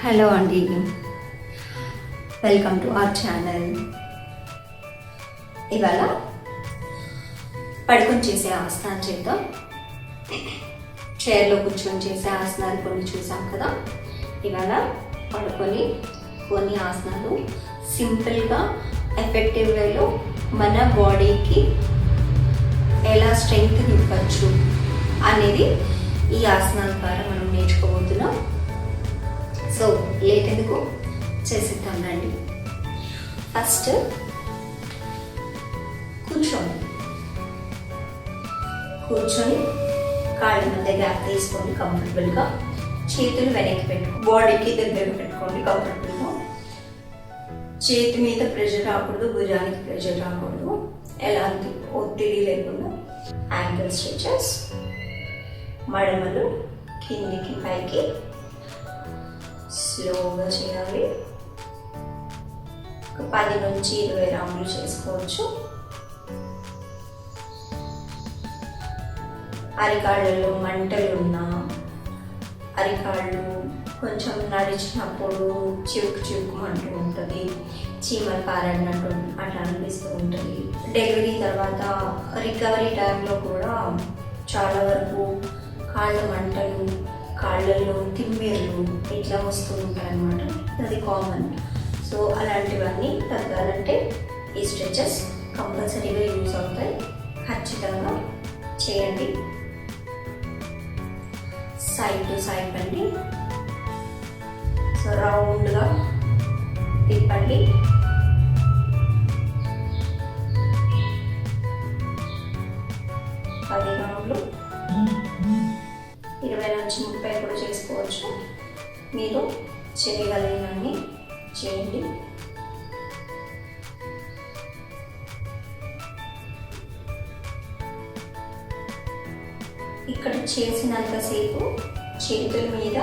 Hello అండి, welcome to our channel. ఇవాళ పడుకొని చేసే ఆసనాలు చేద్దాం. చైర్లో కూర్చొని చేసే ఆసనాలు కొన్ని చూసాం కదా. ఇవాళ పడుకొని కొన్ని ఆసనాలు సింపుల్గా ఎఫెక్టివ్ వేలో మన బాడీకి ఎలా స్ట్రెంగ్త్ ఇవ్వచ్చు అనేది ఈ ఆసనాల ద్వారా మనం నేర్చుకోబోతున్నాం. సో లేట్ ఎందుకు చేసిద్దాం రండి. ఫస్ట్ కూర్చొని కాళ్ళ మధ్య గ్యాప్ తీసుకొని కంఫర్టబుల్గా చేతులు వెనక్కి పెట్టుకోండి, బాడీకి దగ్గర పెట్టుకోండి కంఫర్టబుల్గా. చేతి మీద ప్రెషర్ రాకూడదు, భుజానికి ప్రెషర్ రాకూడదు, ఎలాంటి ఒత్తిడి లేకుండా. యాంకిల్ స్ట్రెచెస్, మడమలు కిందికి పైకి స్లోగా చేయాలి. ఒక 10 నుంచి 20 రౌండ్లు చేసుకోవచ్చు. అరికాళ్ళలో మంటలు ఉన్నా, అరికాళ్ళు కొంచెం నడిచినప్పుడు చివుకుమంటూ ఉంటుంది, చీమలు పారడినట్టు అట్లా అనిపిస్తూ ఉంటుంది. డెలివరీ తర్వాత రికవరీ టైంలో కూడా చాలా వరకు కాళ్ళ మంటలు, కాళ్ళల్లో తిమ్మిర్లు ఇట్లా వస్తూ ఉంటాయి అన్నమాట. అది కామన్. సో అలాంటివన్నీ తగ్గాలంటే ఈ స్ట్రెచెస్ కంపల్సరీగా యూజ్ అవుతాయి. ఖచ్చితంగా చేయండి. సైడ్ టు సైడ్ అండి. సో రౌండ్గా తిప్పండి. పది రౌండ్లు, 20 నుంచి 30 కూడా చేసుకోవచ్చు. మీరు చేయగలిగినన్ని చేయండి. ఇక్కడ చేసినంతసేపు చేతుల మీద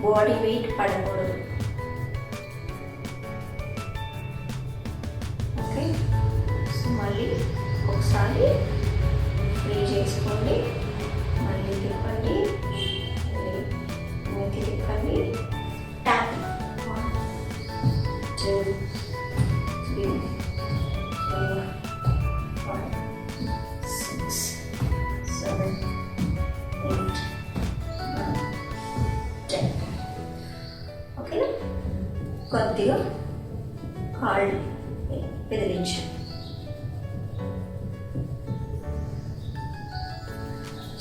బాడీ వెయిట్ పడకూడదు. ఓకే, సో మళ్ళీ ఒకసారి ఫ్రీ చేసుకోండి. మళ్ళీ తిప్పండి, తిప్పండి. ట్యాప్ 1 2 3 4 5 6 7 8 9 10. ఓకేనా? కొద్దిగా కాళ్ళు బెదిరించండి.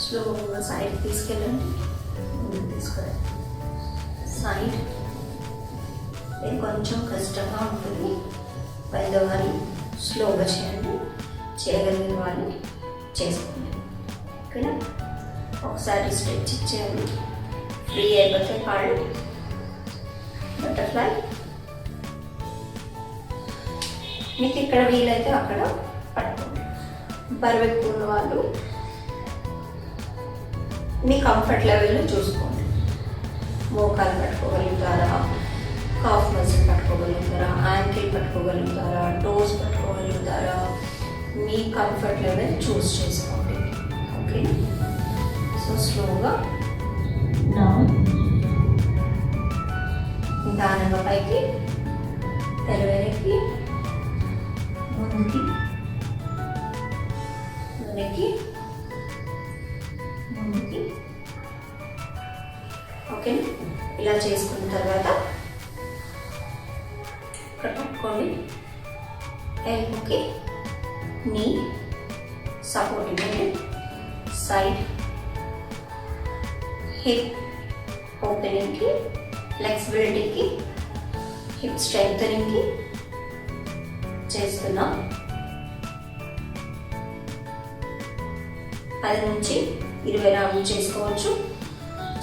స్లోగా సైడ్ తీసుకెళ్ళండి, ముందుకు తీసుకురండి. సైడ్ ఇది కొంచెం కష్టంగా ఉంటుంది, పెద్దవాళ్ళు స్లోగా చేయండి, చేయగలిగిన వాళ్ళు చేసుకోండి. ఓకేనా? ఒకసారి స్ట్రెచ్ ఇచ్చేయండి. ఫ్రీ అయిపోతే కాళ్ళు బటర్ఫ్లై. మీకు ఇక్కడ వీలైతే అక్కడ పట్టుకోండి. బరువు ఎక్కువ ఉన్న వాళ్ళు మీ కంఫర్ట్ లెవెల్లో చూసుకోండి. మోకాలు పట్టుకోగలుగుతారా, కాఫ్ మజిల్ పట్టుకోగలుగుతారా, యాంకిల్ పట్టుకోగలుగుతారా, టోస్ పట్టుకోగలుగుతారా, మీ కంఫర్ట్ లెవెల్ చూస్ చేసుకోండి. ఓకే, సో స్లోగా డౌన్, నిదానంగా పైకి, తెరవేకి, ముందుకి, వెనక్కి, ముందుకి. ఓకే, ఇలా చేసుకున్న తర్వాత ఇక్కడ పట్టుకోండి. ఎల్బోకి నీ సపోర్ట్ ఇవ్వండి. సైడ్ హిప్ ఓపెనింగ్కి, ఫ్లెక్సిబిలిటీకి, హిప్ స్ట్రెంగ్తనింగ్కి చేస్తున్నాం. 10 నుంచి 20 రౌండ్లు చేసుకోవచ్చు.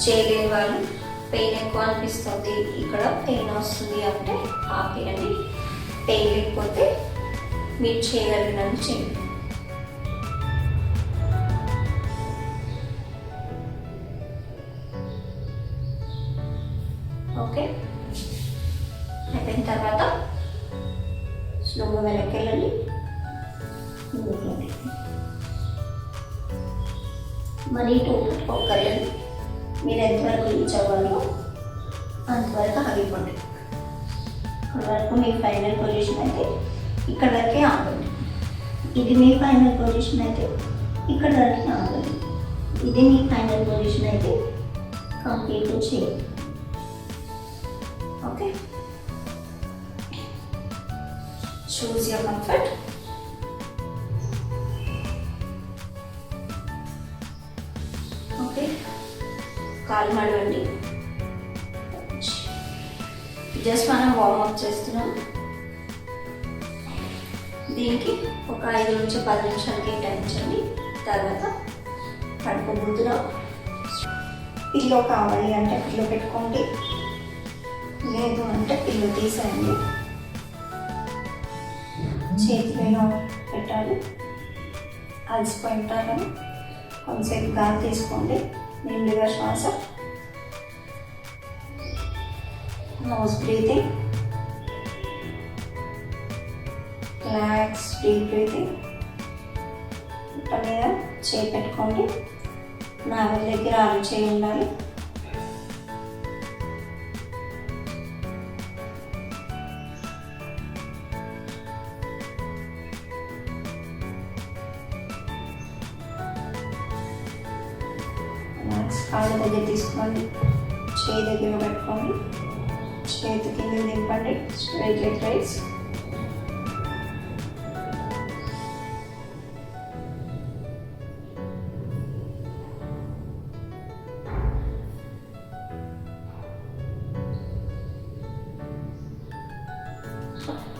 చేయలేని వాళ్ళు పెయిన్ ఎక్కువ అనిపిస్తుంది, ఇక్కడ పెయిన్ వస్తుంది అంటే ఆపేయండి. పెయిన్ లేకపోతే మీరు చేయగలిగినట్టు చేయండి. ఓకే, అయిపోయిన తర్వాత స్లోగా వెనక్కి వెళ్ళండి, మరీ టూ పట్టుకోగలండి. మీరు ఎంతవరకు రీచ్ అవ్వాలో అంతవరకు ఆగిపోండి. ఇక్కడ వరకు మీ ఫైనల్ పొజిషన్ అయితే ఇక్కడ వరకే ఆగండి. ఇది మీ ఫైనల్ పొజిషన్ అయితే ఇక్కడ వరకే ఆగండి. ఇది మీ ఫైనల్ పొజిషన్ అయితే కంప్లీట్ చేయండి. Okay, choose your comfort. Okay, కాలు మడవండి. జస్ట్ మనం వార్మప్ చేస్తున్నాం. దీనికి ఒక 5 నుంచి 10 నిమిషాలు కేటాయించండి. తర్వాత పడుకోబోతున్నా. పిల్లో కావాలి అంటే పిల్లో పెట్టుకోండి, లేదు అంటే పిల్లో తీసేయండి. చేతిలో పెట్టాలి. అలసిపోయి ఉంటారని కొంతసేపు గాలి తీసుకోండి. నిండుగా శ్వాస, nose breathing, relax deep breathing. ఇట్ట మీద చేయి పెట్టుకోండి. నాలుగు దగ్గర ఆరు చేయి ఉండాలి. కాళ్ళ దగ్గర తీసుకోండి, చేయి దగ్గర పెట్టుకోండి, చేతి కింద దింపండి. Straight leg rice.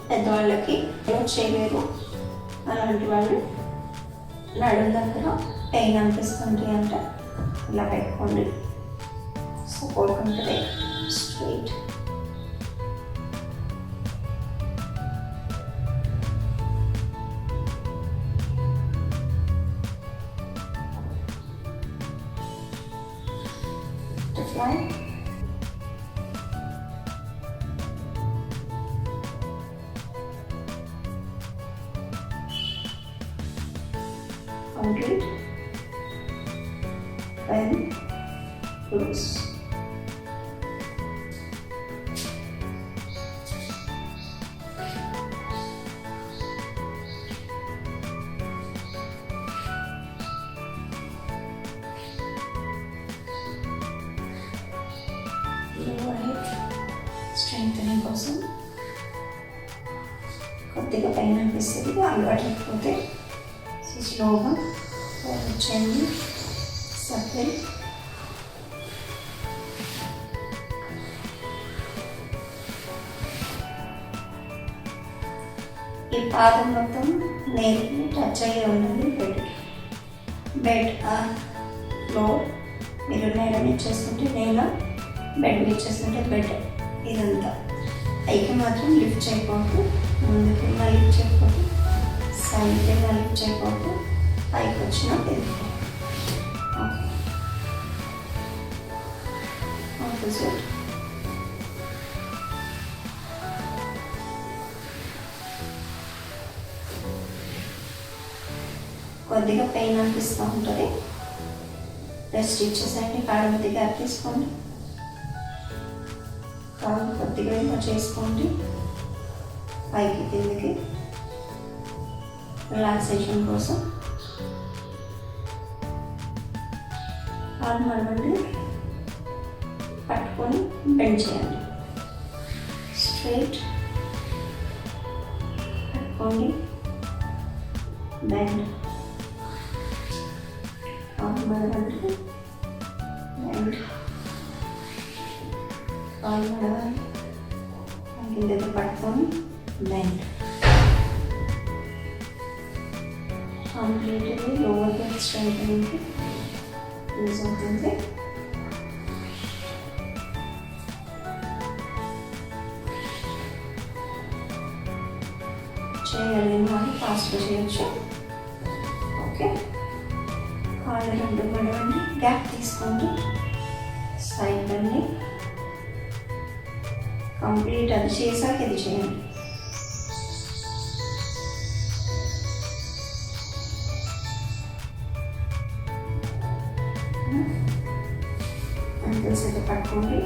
పెద్దవాళ్ళకి చేయలేరు అలాంటి వాళ్ళు నడుము దగ్గర పెయిన్ అనిపిస్తుంది అంటే ఇలా పెట్టుకోండి. సపోర్ట్ ఉంటుంది. Straight. butterfly. Complete. Then close. Strengthening కోసం కొద్దిగా పైన అనిపిస్తుంది, అలవాటు లేకపోతే స్లోగా వచ్చేయండి. సర్కిల్. ఈ పాదం మొత్తం నేలకి టచ్ అయ్యి ఉండాలి. Bed floor. మీరు నేల మీద చేస్తుంటే నేల, బెడ్ మీద చేస్తుంటే బెడ్. ఇదంతా పైకి మాత్రం లిఫ్ట్ చేయకూడదు, ముందుకి లిఫ్ట్ చేయకూడదు, సైడ్కి లిఫ్ట్ చేయకూడదు. పైకి వచ్చిన ఆపోజిట్. కొద్దిగా పెయిన్ అనిపిస్తూ ఉంటుంది. రెస్ట్ ఇచ్చేసండి. కాళ్ళ కొద్దిగా తీసుకోండి, కాళ్ళు కొద్దిగా ఇలా చేసుకోండి. పైకి కిందకి రిలాక్సేషన్ కోసం కాళ్ళు మడవండి, పట్టుకొని బెండ్ చేయండి. స్ట్రైట్ పట్టుకోండి, బెండ్. కాళ్ళు మడవండి, బెండ్. కాళ్ళు మడవండి, కిందకి పట్టుకొని బెండ్. కంప్లీట్లీ లోవర్ బ్యాక్ స్ట్రెంగ్తనింగ్కి యూజ్ అవుతుంది. చేయలేని వాళ్ళు ఫాస్ట్గా చేయొచ్చు. ఓకే, కాళ్ళు రెండు మడవండి, గ్యాప్ తీసుకోండి, సైడ్ అండి. కంప్లీట్ అది చేశాక ఇది చేయండి. అంకల్స్ అయితే పట్టుకోండి,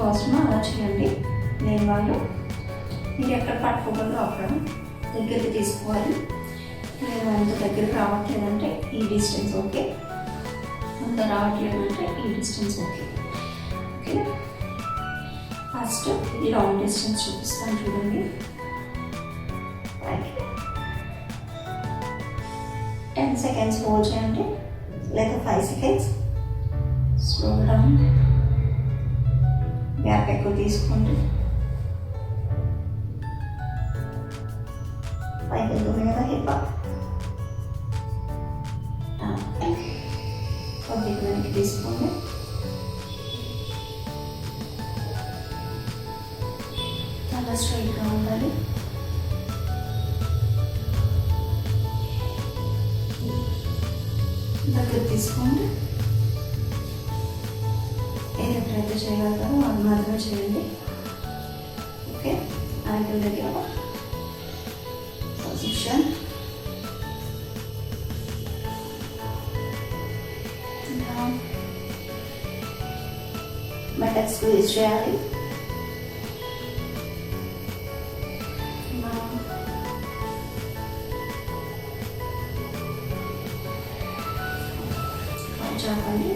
అవసరమో అలా చేయండి. లేని వాళ్ళు మీరు ఎక్కడ పట్టుకోగలరో అక్కడ దగ్గరికి తీసుకోవాలి. నేను అంత దగ్గరికి రావట్లేదంటే ఈ డిస్టెన్స్ ఓకే, అంత రావట్లేదంటే ఈ డిస్టెన్స్ ఓకే. ఓకే, ఫస్ట్ ఇది రౌండ్ డిస్టెన్స్ చూపిస్తాను చూడండి. 10 seconds హోల్డ్ చేయండి, లేదా 5 seconds. స్లో డౌన్, గ్యాప్ ఎక్కువ తీసుకోండి. పైకి వెళ్తుంది కదా హిప్, కొద్దిగా వెనక్కి తీసుకోండి. చాలా స్ట్రైట్గా ఉండాలి. దగ్గర తీసుకోండి. ఏది ఎప్పుడైతే చేయగలుగుతారో అది మాత్రమే చేయండి. ఓకే, యాంకిల్ దగ్గర పొజిషన్. బటక్ స్క్వీజ్ చేయాలి. చాపండి,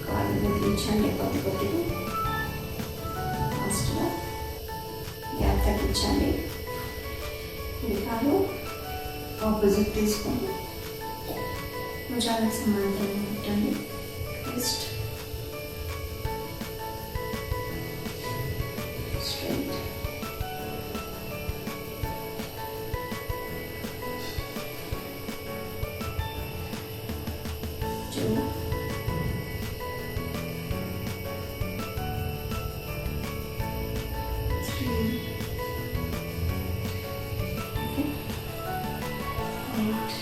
కాళ్ళు వదిలించండి కొద్ది కొద్దిగా. ఫస్ట్గా గ్యాప్ తగ్గించండి. కాలు ఆపోజిట్ తీసుకొని భుజాలకు సమాంతరంగా పెట్టండి. Twist, straight, 2, 3, 8,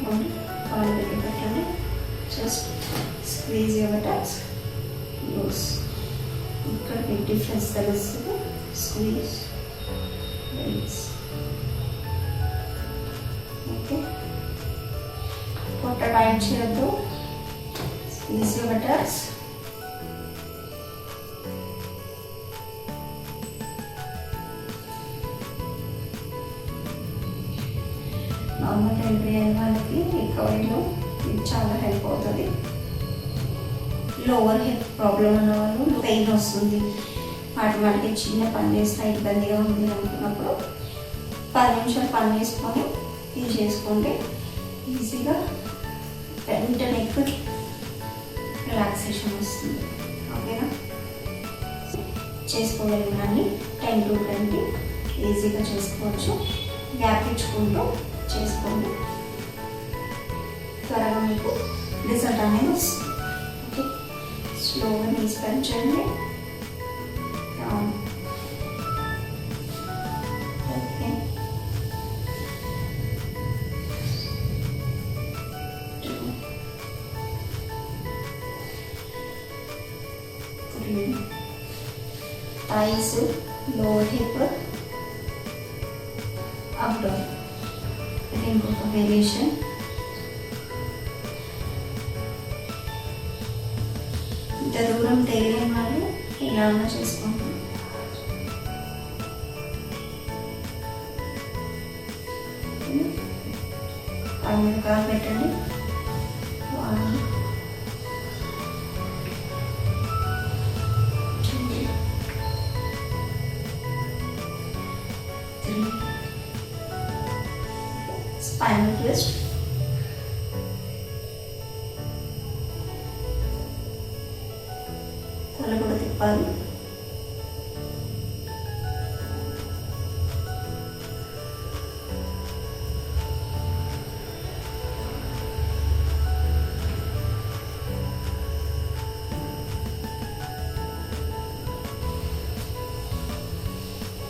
9. కాళ్ళు దగ్గర పెట్టండి. Just squeeze your touch, loose. ఇక్కడ మీకు డిఫరెన్స్ తెలుస్తుంది. Squeeze, release. ఓకే, పొట్ట టైట్ చేయొద్దు. Squeeze your touch. Normal delivery అయిన వాళ్ళకి రికవరీలో ఇది చాలా హెల్ప్ అవుతుంది. లోవర్ హిప్ ప్రాబ్లం ఉన్న వాళ్ళు, పెయిన్ వస్తుంది, వాటికి చిన్న పని చేసినా ఇబ్బందిగా ఉంది అనుకున్నప్పుడు 10 నిమిషాలు పని చేసుకొని ఇది చేసుకోండి. ఈజీగా వెంటనే రిలాక్సేషన్ వస్తుంది. ఓకేనా, చేసుకోగలిగినాన్ని 10 to 20 ఈజీగా చేసుకోవచ్చు. గ్యాప్ ఇచ్చుకుంటూ చేసుకోండి, త్వరగా మీకు రిజల్ట్ అనేది వస్తుంది. ఓకే, స్లోగా నీస్ పెంచండి. Okay, 2, 3. Thighs, lower hip, up down. ఇది ఇంకొక వేరియేషన్. ఇంత దూరం తెలియని వాళ్ళు ఇలా చేసుకుంటాం. కాలు మీద కాలు పెట్టండి. 1, 2, 3. Spinal twist. తల కూడా తిప్పాలి.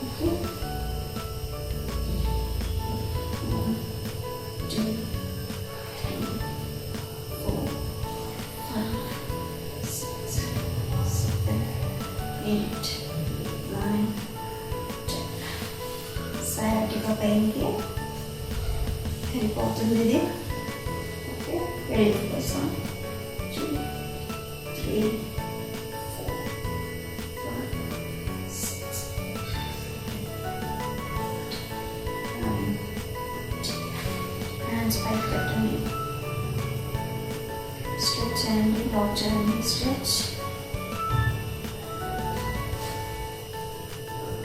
ఓకే, 1, 2, 3, 4, 5, 6, 7, 8, 9, 10. సయాటికా పెయిన్కి వెళ్ళిపోతుంది ఇది. ఓకే, వెళ్ళి కోసం 2 3 హ్యాండ్స్ పైకి పెట్టండి, స్ట్రెచ్ చేయండి, లాక్ చేయండి, స్ట్రెచ్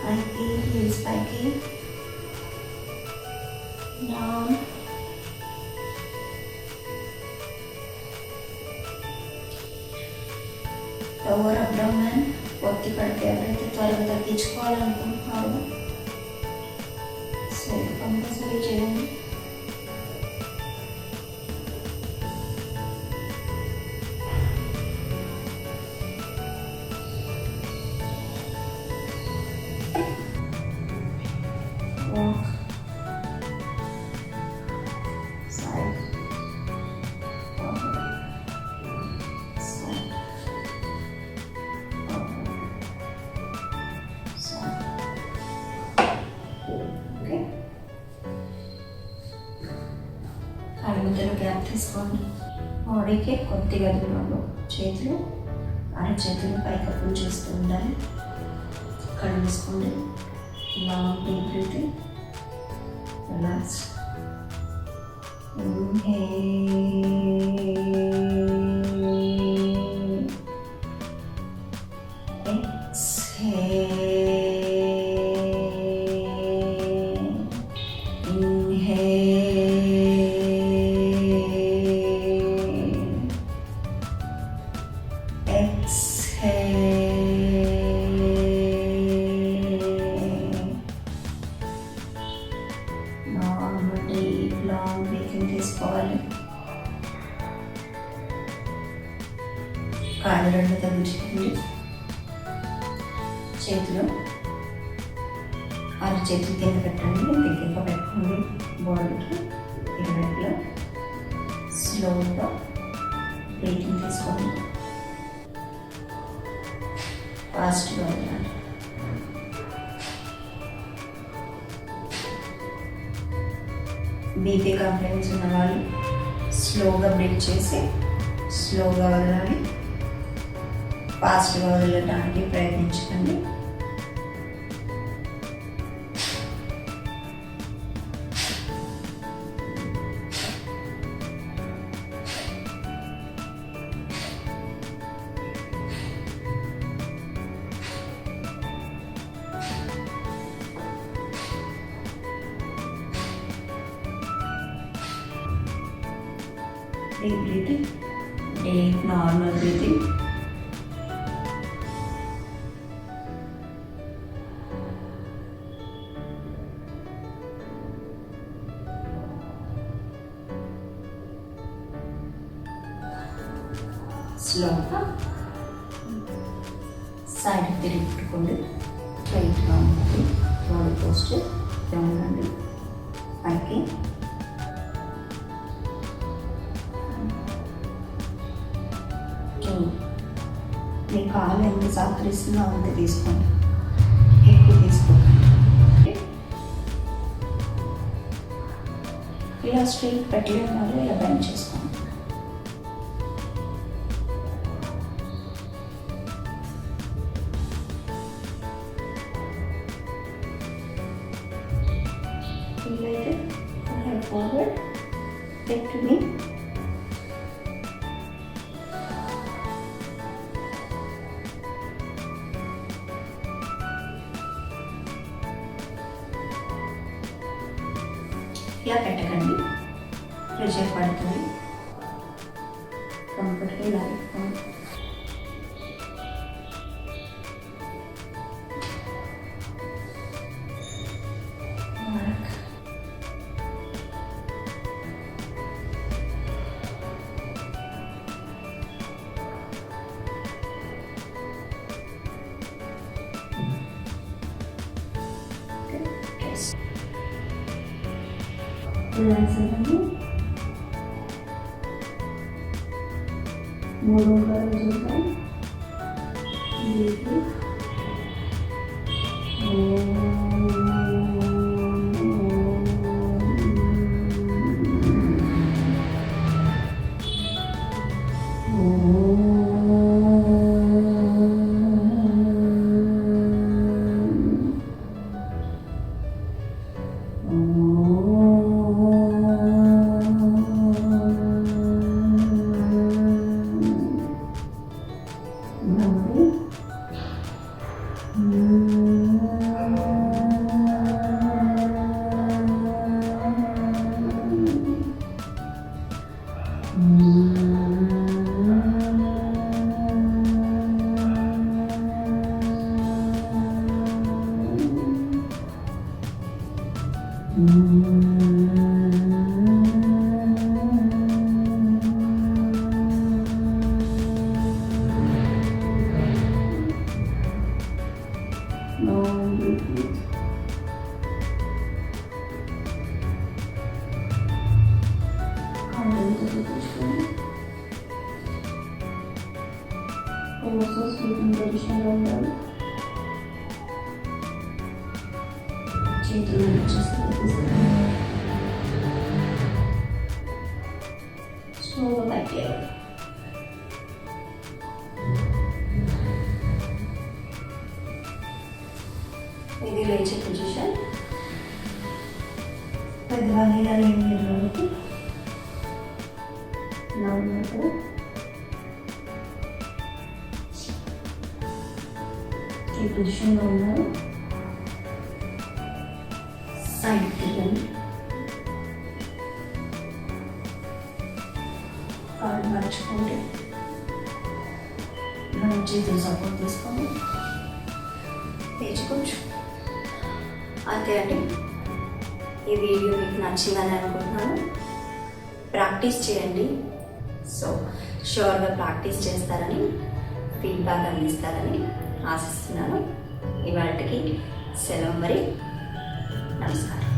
పైకి, హీల్స్ పైకి, డౌన్, లోవర్ అబ్డామెన్ ఒత్తి పడితే ఎవరైతే త్వరగా తగ్గించుకోవాలనుకుంటున్నారో సో ఇది కంపల్సరీ చేయండి. Walk, side, forward, side, forward, side. Okay. కాళ్ళ మధ్యలో గ్యాప్ తీసుకోండి. బాడీకి కొద్దిగా దూరంలో చేతులు, అరచేతులు పైకప్పులు చూస్తూ ఉండాలి. కళ్ళు మూసుకోండి. Long deep breathing. Relax. Inhale. Exhale. Inhale. Exhale. Long breathing తీసుకోవాలి. కాళ్ళు రెండు తగ్గించుకోండి. చేతులు అరచేతులు కింద పెట్టండి, దగ్గరగా పెట్టుకోండి. బాడీకి ఇరువైపులా స్లోగా బ్రీతింగ్ తీసుకోండి. ఫాస్ట్గా ఉండాలి. బీపీ కంప్లైంట్స్ ఉన్నవాళ్ళు స్లోగా బ్రీత్ చేసి స్లోగా వదలాలి. ఫాస్ట్గా వదలడానికి ప్రయత్నించకండి. Deep breathing, deep normal breathing. Slow-గా సైడ్ తిరిగి పెట్టుకోండి. స్ట్రైట్గా ఉంటుంది. బాడీ పోస్చర్ ఉండండి. పైకి మీ కాలు ఎంత సహకరిస్తుందో అంత తీసుకోండి, ఎక్కువ తీసుకోకండి. ఇలా స్ట్రైట్ పెట్టలేని వాళ్ళు ఇలా బెండ్ చేసుకోండి. వీలైతే హెడ్ ఫార్వర్డ్, హెడ్ టు నీ. ఇలా పెట్టకండి, ప్రెషర్ పడుతుంది. కంఫర్ట్గా ఇలా పెట్టుకోండి. రిలాక్స్ అవ్వండి. 3 రోజులు చూద్దాం. చేతులు వచ్చేస్తుంది స్లోగా పట్టారు. ఇది లేచే పొజిషన్. పెద్దవాళ్ళు ఇలా లేని వాళ్ళకి ఇలా ఉన్నప్పుడు ఈ పొజిషన్లో ఉన్నారు. సైడ్ తీయండి. కాళ్ళు మర్చుకోండి. మన చేతులు సపోర్ట్ తీసుకోండి. లేచుకోవచ్చు. అంతే అండి. ఈ వీడియో మీకు నచ్చిందని అనుకుంటున్నాను. ప్రాక్టీస్ చేయండి. సో షూర్గా ప్రాక్టీస్ చేస్తారని, ఫీడ్బ్యాక్ అందిస్తారని ఆశిస్తున్నాను. ఇవాళకి సెలవు మరి. నమస్కారం.